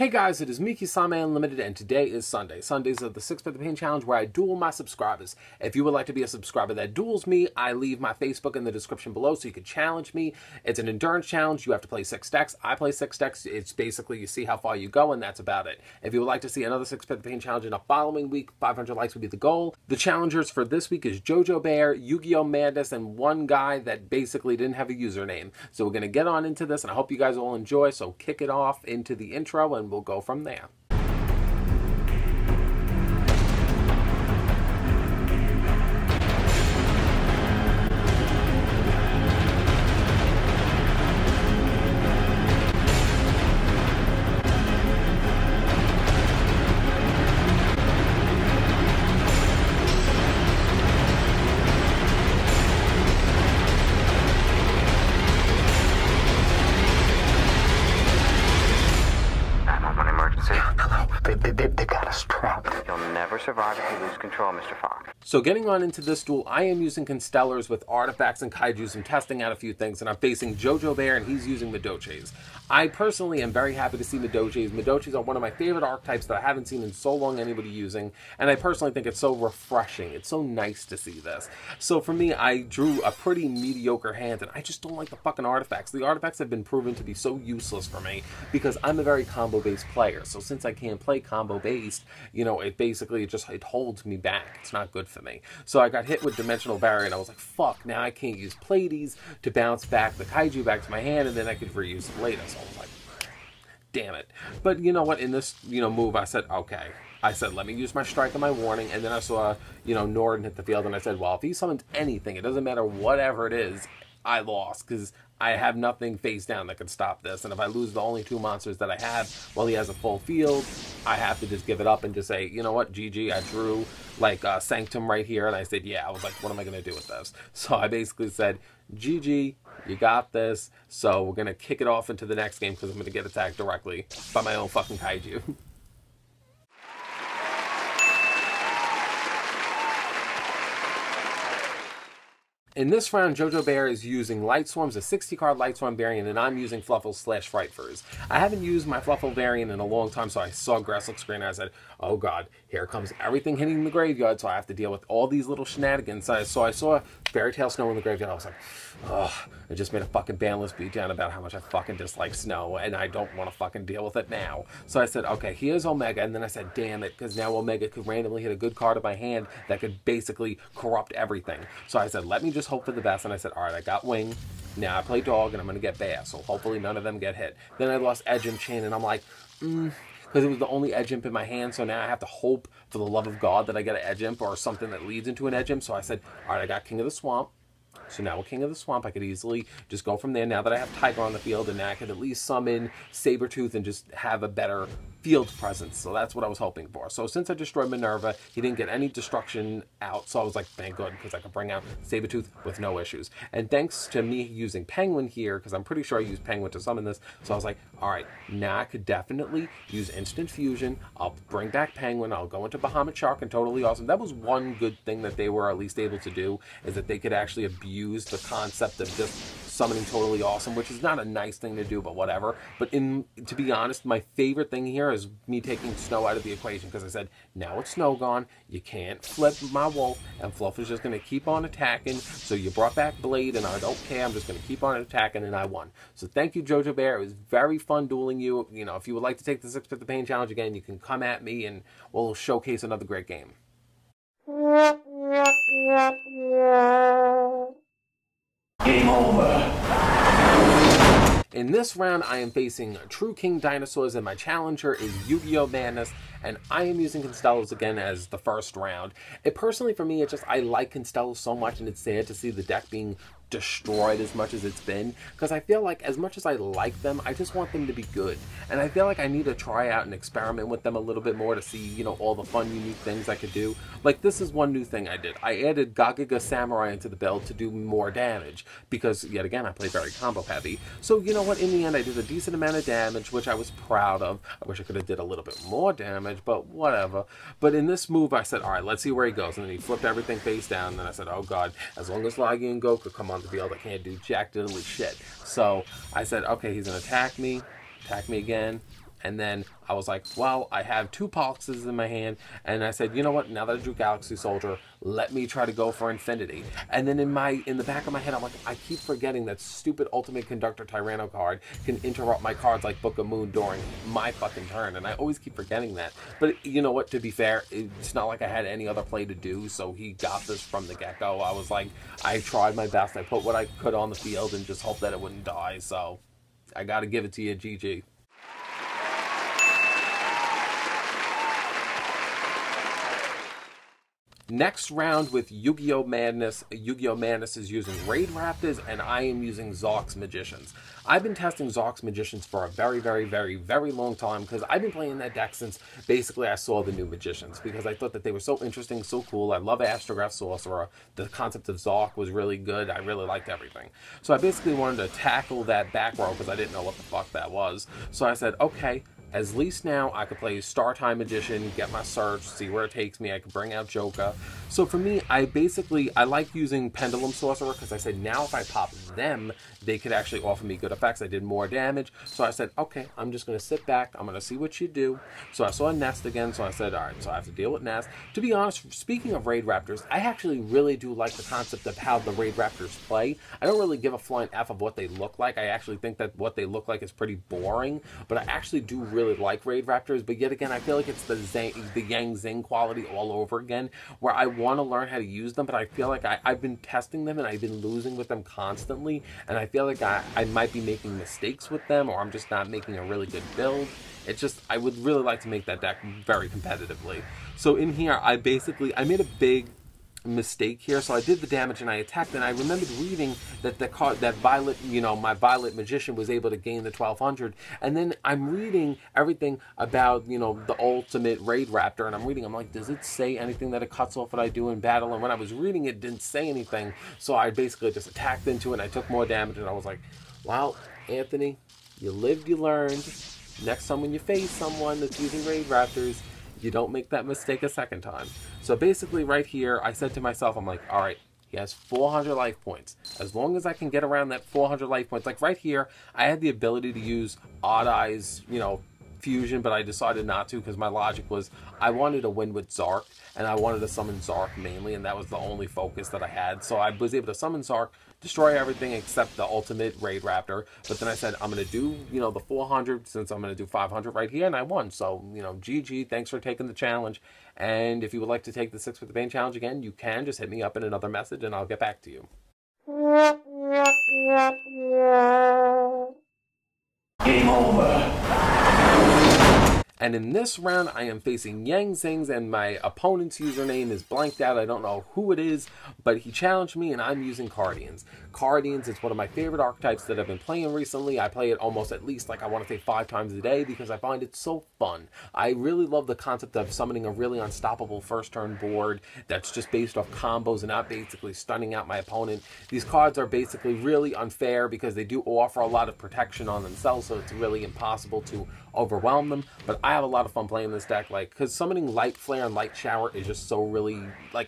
Hey guys, it is Miki-Same Unlimited, and today is Sunday. Sundays are the 6 for the Pain Challenge, where I duel my subscribers. If you would like to be a subscriber that duels me, I leave my Facebook in the description below so you can challenge me. It's an endurance challenge. You have to play 6 decks. I play 6 decks. It's basically you see how far you go, and that's about it. If you would like to see another 6 for the Pain Challenge in the following week, 500 likes would be the goal. The challengers for this week is JoJo Bear, Yu-Gi-Oh! Madness, and one guy that basically didn't have a username. So we're going to get on into this, and I hope you guys all enjoy. So kick it off into the intro, and we'll go from there. They got us trapped. You'll never survive if you lose control, Mr. Fox. So getting on into this duel, I am using Constellars with artifacts and kaijus. I'm testing out a few things, and I'm facing JoJo Bear, and he's using Midoches. I personally am very happy to see Midoches. Midoches are one of my favorite archetypes that I haven't seen in so long anybody using, and I personally think it's so refreshing. It's so nice to see this. So for me, I drew a pretty mediocre hand, and I just don't like the fucking artifacts. The artifacts have been proven to be so useless for me because I'm a very combo-based player. So since I can't play combo-based, you know, it basically it holds me back. It's not good for me. So I got hit with Dimensional Barrier, and I was like, fuck, now I can't use Pleiades to bounce back the kaiju back to my hand, and then I could reuse it later. So I was like, damn it. But you know what, in this, move, I said, okay. I said, let me use my strike and my warning, and then I saw, Norden hit the field, and I said, well, if he summons anything, it doesn't matter whatever it is, I lost, because I have nothing face down that can stop this, and if I lose the only 2 monsters that I have while he has a full field, I have to just give it up and just say, you know what, GG, I drew, like, Sanctum right here, and I said, yeah, I was like, what am I going to do with this? So I basically said, GG, you got this, so we're going to kick it off into the next game, because I'm going to get attacked directly by my own fucking kaiju. In this round, JoJo Bear is using Lightsworns, a 60-card Lightsworn variant, and I'm using Fluffals / Frightfurs. I haven't used my Fluffal variant in a long time, so I saw grass look screen and I said, oh god, here comes everything hitting the graveyard, so I have to deal with all these little shenanigans. So I saw Fairy Tale Snow in the graveyard, I was like, ugh, I just made a fucking bandless beatdown about how much I fucking dislike snow, and I don't want to fucking deal with it now. So I said, okay, here's Omega, and then I said, damn it, because now Omega could randomly hit a good card in my hand that could basically corrupt everything. So I said, let me just hope for the best, and I said, all right, I got Wing. Now I play Dog, and I'm going to get Bear, so hopefully none of them get hit. Then I lost Edge and Chain, and I'm like, because it was the only Edge Imp in my hand, so now I have to hope for the love of God that I get an Edge Imp or something that leads into an Edge Imp. So I said, all right, I got King of the Swamp. So now with King of the Swamp, I could easily just go from there. Now that I have Tiger on the field, and now I could at least summon Sabretooth and just have a better field presence. So that's what I was hoping for. So since I destroyed Minerva, he didn't get any destruction out. So I was like, thank God, because I could bring out Sabretooth with no issues. And thanks to me using Penguin here, because I'm pretty sure I used Penguin to summon this. So I was like, all right, now I could definitely use Instant Fusion. I'll bring back Penguin. I'll go into Bahamut Shark and Totally Awesome. That was one good thing that they were at least able to do, is that they could actually abuse the concept of just summoning Totally Awesome, which is not a nice thing to do, but whatever. But to be honest, my favorite thing here is me taking Snow out of the equation, because I said, now it's Snow gone, you can't flip my Wolf, and Fluff is just going to keep on attacking, so you brought back Blade, and I don't care, I'm just going to keep on attacking, and I won. So thank you, JoJo Bear. It was very fun dueling you. You know, if you would like to take the 6 for the Pain Challenge again, you can come at me, and we'll showcase another great game. Game over. In this round, I am facing True King Dinosaurs, and my challenger is Yu-Gi-Oh! Madness, and I am using Constellars again as the first round. Personally, for me, I like Constellars so much, and it's sad to see the deck being destroyed as much as it's been, because I feel like as much as I like them, I just want them to be good, and I feel like I need to try out and experiment with them a little bit more to see, all the fun, unique things I could do. Like, this is one new thing I did. I added Gagaga Samurai into the build to do more damage, because, yet again, I play very combo heavy. So, you know what, in the end, I did a decent amount of damage, which I was proud of. I wish I could have did a little bit more damage, but whatever. But in this move, I said, all right, let's see where he goes, and then he flipped everything face down, and then I said, oh god, as long as Lagi and Goku come on the field, I can't do jack diddly shit. So I said, okay, he's gonna attack me again, And then I was like, well, I have 2 Poxes in my hand, and I said, you know what, now that I drew Galaxy Soldier, let me try to go for Infinity. And then in the back of my head, I'm like, I keep forgetting that stupid Ultimate Conductor Tyranno card can interrupt my cards like Book of Moon during my fucking turn, and I always keep forgetting that. But you know what, to be fair, it's not like I had any other play to do, so he got this from the get-go. I was like, I tried my best, I put what I could on the field and just hoped that it wouldn't die, so I gotta give it to you, GG. Next round with Yu-Gi-Oh! Madness. Yu-Gi-Oh! Madness is using Raidraptors, and I am using Zox Magicians. I've been testing Zox Magicians for a very, very, very, very long time, because I've been playing that deck since basically I saw the new Magicians, because I thought that they were so interesting, so cool. I love Astrograph Sorcerer. The concept of Zoc was really good. I really liked everything. So I basically wanted to tackle that back row, because I didn't know what the fuck that was. So I said, okay, at least now I could play Star Time Magician, get my search, see where it takes me. I could bring out Joker. So for me, I like using Pendulum Sorcerer, because I said now if I pop them, they could actually offer me good effects. I did more damage. So I said, okay, I'm just going to sit back. I'm going to see what you do. So I saw Nest again. So I said, all right, so I have to deal with Nest. To be honest, speaking of Raidraptors, I actually really do like the concept of how the Raidraptors play. I don't really give a flying F of what they look like. I actually think that what they look like is pretty boring, but I actually do really like Raidraptors. But yet again, I feel like it's the Yang Zing quality all over again, where I want to learn how to use them, but I feel like I've been testing them and I've been losing with them constantly, and I feel like I might be making mistakes with them, or I'm just not making a really good build. It's just, I would really like to make that deck very competitively. So in here, I made a big mistake here. So I did the damage and I attacked, and I remembered reading that the card, that Violet, my Violet Magician was able to gain the 1200, and then I'm reading everything about, the ultimate Raidraptor, and I'm like, does it say anything that it cuts off what I do in battle? And when I was reading it didn't say anything, so I basically just attacked into it and I took more damage, and I was like, well, Anthony, you lived, you learned. Next time when you face someone that's using Raidraptors, you don't make that mistake a second time. So basically right here, I said to myself, I'm like, all right, he has 400 life points. As long as I can get around that 400 life points, like right here, I had the ability to use Odd Eyes, fusion, but I decided not to, because my logic was I wanted to win with Zark, and I wanted to summon Zark mainly, and that was the only focus that I had. So I was able to summon Zark, destroy everything except the ultimate Raidraptor, but then I said I'm going to do, the 400, since I'm going to do 500 right here, and I won. So, GG, thanks for taking the challenge, and if you would like to take the 6 with the Bane challenge again, you can. Just hit me up in another message, and I'll get back to you. Game over. And in this round, I am facing Yang Zings, and my opponent's username is blanked out. I don't know who it is, but he challenged me, and I'm using Cardians. Cardians is one of my favorite archetypes that I've been playing recently. I play it almost at least, I want to say 5 times a day, because I find it so fun. I really love the concept of summoning a really unstoppable first turn board that's just based off combos and not basically stunning out my opponent. These cards are basically really unfair because they do offer a lot of protection on themselves, so it's really impossible to overwhelm them. But I have a lot of fun playing this deck, because summoning Light Flare and Light Shower is just so really,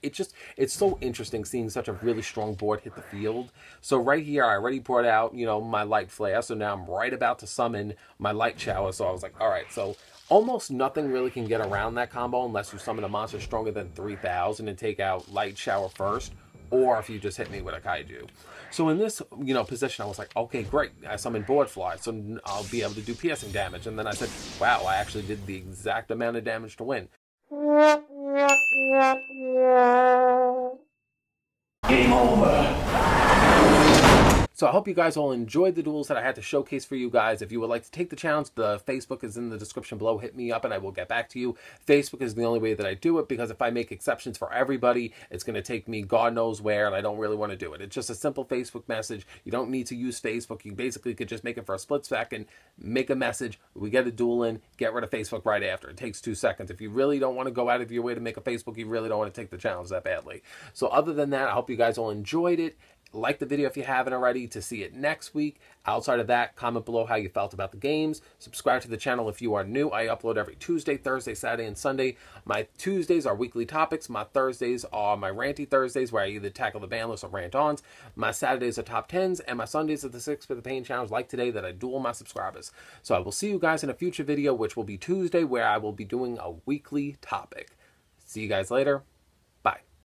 it's so interesting seeing such a really strong board hit the field. So right here, I already brought out, my Light Flare, so now I'm right about to summon my Light Shower. So I was like, all right, so almost nothing really can get around that combo unless you summon a monster stronger than 3000 and take out Light Shower first, or if you just hit me with a Kaiju. So in this, position, I was like, okay, great. I summoned Board Fly, so I'll be able to do piercing damage. And then I said, wow, I actually did the exact amount of damage to win. Game over. So I hope you guys all enjoyed the duels that I had to showcase for you guys. If you would like to take the challenge, the Facebook is in the description below. Hit me up and I will get back to you. Facebook is the only way that I do it, because if I make exceptions for everybody, it's going to take me God knows where, and I don't really want to do it. It's just a simple Facebook message. You don't need to use Facebook. You basically could just make it for a split second, make a message, we get a duel in, get rid of Facebook right after. It takes 2 seconds. If you really don't want to go out of your way to make a Facebook, you really don't want to take the challenge that badly. So other than that, I hope you guys all enjoyed it. Like the video if you haven't already to see it next week. Outside of that, comment below how you felt about the games. Subscribe to the channel if you are new. I upload every Tuesday, Thursday, Saturday, and Sunday. My Tuesdays are weekly topics. My Thursdays are my ranty Thursdays, where I either tackle the ban list or rant-ons. My Saturdays are top 10s, and my Sundays are the 6 for the Pain challenge, like today, that I duel my subscribers. So I will see you guys in a future video, which will be Tuesday, where I will be doing a weekly topic. See you guys later.